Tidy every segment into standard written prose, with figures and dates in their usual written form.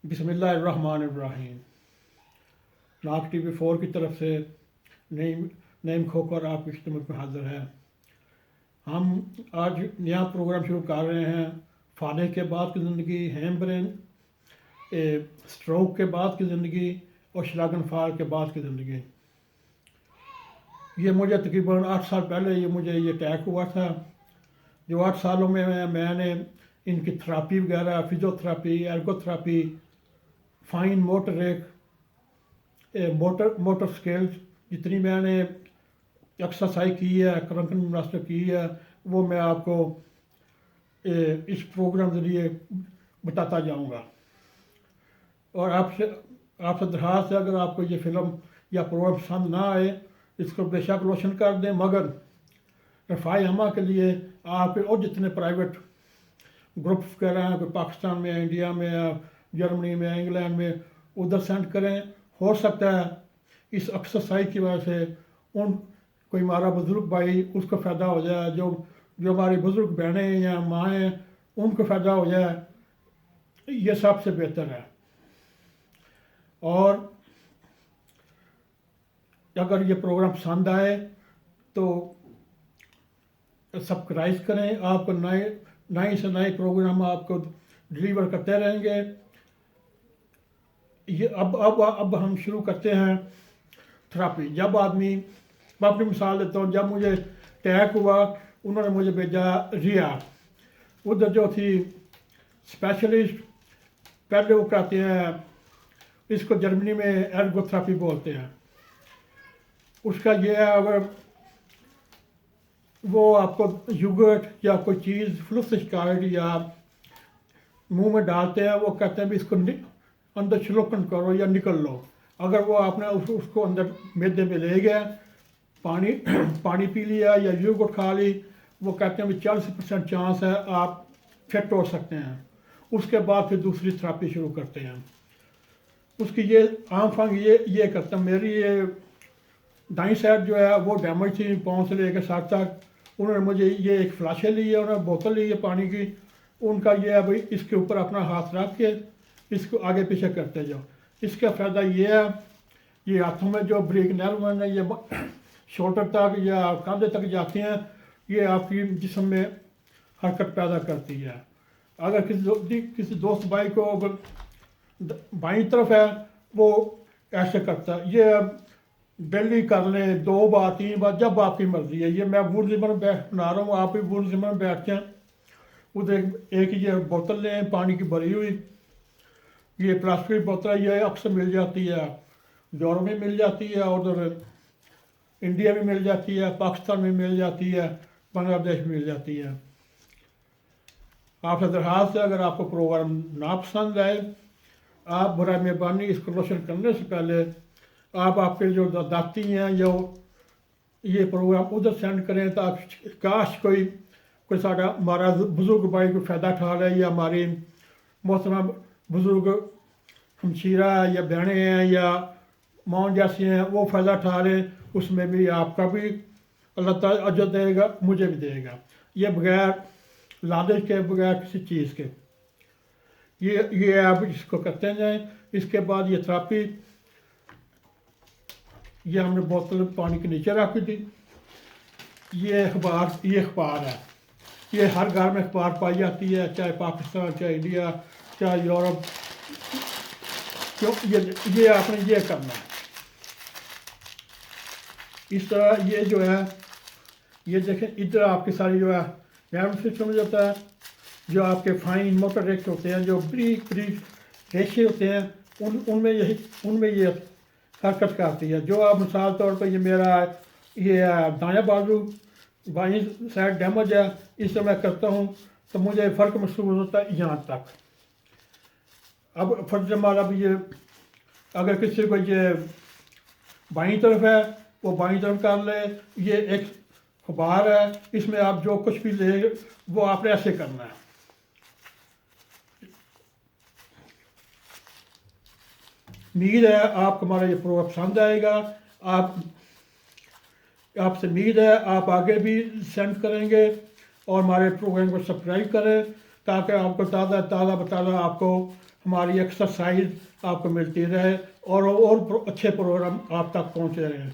बिस्मिल्लाहिर्रहमानिर्रहीम। नाक TV4 की तरफ से नईम खोकर आपकी खिदमत में हाजिर है। हम आज नया प्रोग्राम शुरू कर रहे हैं। फाले के बाद की ज़िंदगी, हेमब्रेन, स्ट्रोक के बाद की ज़िंदगी और शलागन फाल के बाद की ज़िंदगी। ये मुझे तकरीबन 8 साल पहले मुझे ये अटैक हुआ था। जो 8 सालों में मैंने इनकी थेरापी वगैरह, फिजियोथेरापी, एर्गोथेरापी, फाइन मोटर स्किल्स, जितनी मैंने एक्सरसाइज की है, क्रंकन जिम्नास्टिक की है, वो मैं आपको इस प्रोग्राम के जरिए बताता जाऊंगा। और आपसे दरख्वास्त है, अगर आपको ये फ़िल्म या प्रोग्राम पसंद ना आए, इसको बेशक रोशन कर दें, मगर रफ़ाई अमा के लिए आपके और जितने प्राइवेट ग्रुप्स वगैरह हैं, कोई पाकिस्तान में, इंडिया में, जर्मनी में, इंग्लैंड में, उधर सेंड करें। हो सकता है इस एक्सरसाइज की वजह से कोई हमारा बुज़ुर्ग भाई उसको फ़ायदा हो जाए, जो हमारी बुज़ुर्ग बहनें या माएँ उनको फ़ायदा हो जाए। ये सबसे बेहतर है। और अगर ये प्रोग्राम पसंद आए तो सब्सक्राइब करें। आपको नए से नए प्रोग्राम आपको डिलीवर करते रहेंगे। ये अब हम शुरू करते हैं थेरापी। जब आदमी, मैं अपनी मिसाल देता हूँ, जब मुझे अटैक हुआ, उन्होंने मुझे भेजा रिया। उधर जो थी स्पेशलिस्ट, पहले वो कहते हैं, इसको जर्मनी में एर्गोथेरापी बोलते हैं। उसका ये है, अगर वो आपको योगर्ट या कोई चीज़ फ्लूसिस्टाइड या मुंह में डालते हैं, वो कहते हैं भी इसको अंदर छलोकन करो या निकल लो। अगर वो आपने उसको अंदर मैदे में ले गया, पानी पी लिया या योगर्ट खा ली, वो कहते हैं भी 40% चांस है आप फिट हो सकते हैं। उसके बाद फिर दूसरी थेरापी शुरू करते हैं। उसकी ये आम फंग ये करता है। मेरी ये दाईं साइड जो है वो डैमेज थी, पाँव से लेकर सर तक। उन्होंने मुझे ये एक फ्लाशे ली है, उन्होंने बोतल ली है पानी की। उनका ये है भाई, इसके ऊपर अपना हाथ रख के इसको आगे पीछे करते जाओ। इसका फ़ायदा ये है, ये हाथों में जो ब्रेक नर्व है, ये शोल्डर तक या कंधे तक जाती हैं, ये आपकी जिस्म में हरकत पैदा करती है। अगर किसी दोस्त भाई को बाईं तरफ है, वो ऐसे करता है। ये डेली कर लें, 2 बार 3 बार, जब आपकी मर्ज़ी है। ये मैं वुड ज़िमन बना रहा हूँ, आप भी वुड ज़िमन बैठ जाएँ। उधर एक ये बोतल लें पानी की भरी हुई। ये प्लास्टिक की बोतल ये अक्सर मिल जाती है, यूरोप में मिल जाती है, उधर इंडिया में मिल जाती है, पाकिस्तान में मिल जाती है, बांग्लादेश में मिल जाती है। आपसे दरख्वास्त है, अगर आपको प्रोग्राम ना पसंद आए, आप बराए मेहरबानी इसको रोशन करने से पहले आप आपके जो दाती हैं, जो ये प्रोग्राम उधर सेंड करें, तो आप काश कोई साड़ा हमारा बुज़ुर्ग भाई को फ़ायदा उठा ले, या हमारी मोहतरम बुज़ुर्ग हमशीरा या बहनें हैं या मौन जैसी हैं, वो फ़ायदा उठा लें। उसमें भी आपका भी अल्लाह ताला अजर देगा, मुझे भी देगा। ये बग़ैर लालच के, बग़ैर किसी चीज़ के, ये आप इसको करते जाएँ। इसके बाद ये थेरापी, ये हमने बोतल पानी के नीचे रखी थी। ये अखबार है। ये हर घर में अखबार पाई जाती है, चाहे पाकिस्तान, चाहे इंडिया, चाहे यूरोप। क्यों ये आपने ये करना है इस तरह। ये जो है, ये देखें, इधर आपकी सारी जो है नर्वस सिस्टम जाता है। जो आपके फाइन मोटर रेक्ट होते हैं, जो ब्रीक रेशे होते हैं, उनमें ये हरकत करती है। जो आप मिसाल तौर पर, ये मेरा ये दायां बाजू, बाईं साइड डैमेज है, इससे मैं करता हूँ तो मुझे फ़र्क महसूस होता है यहाँ तक। अब फर्ज हमारा भी ये, अगर किसी को ये बाईं तरफ है, वो बाईं तरफ कर ले। ये एक अखबार है, इसमें आप जो कुछ भी ले, वो आपने ऐसे करना है। उम्मीद है आपको हमारा ये प्रोग्राम पसंद आएगा। आपसे उम्मीद है आप आगे भी सेंड करेंगे और हमारे प्रोग्राम को सब्सक्राइब करें, ताकि आपको ताज़ा आपको हमारी एक्सरसाइज आपको मिलती रहे और अच्छे प्रोग्राम आप तक पहुँचते रहें।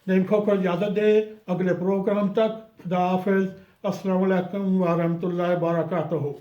नईम को इजाज़त दे अगले प्रोग्राम तक। खुदा हाफिज़। अस्सलाम वालेकुम व रहमतुल्लाहि व बरकातहू।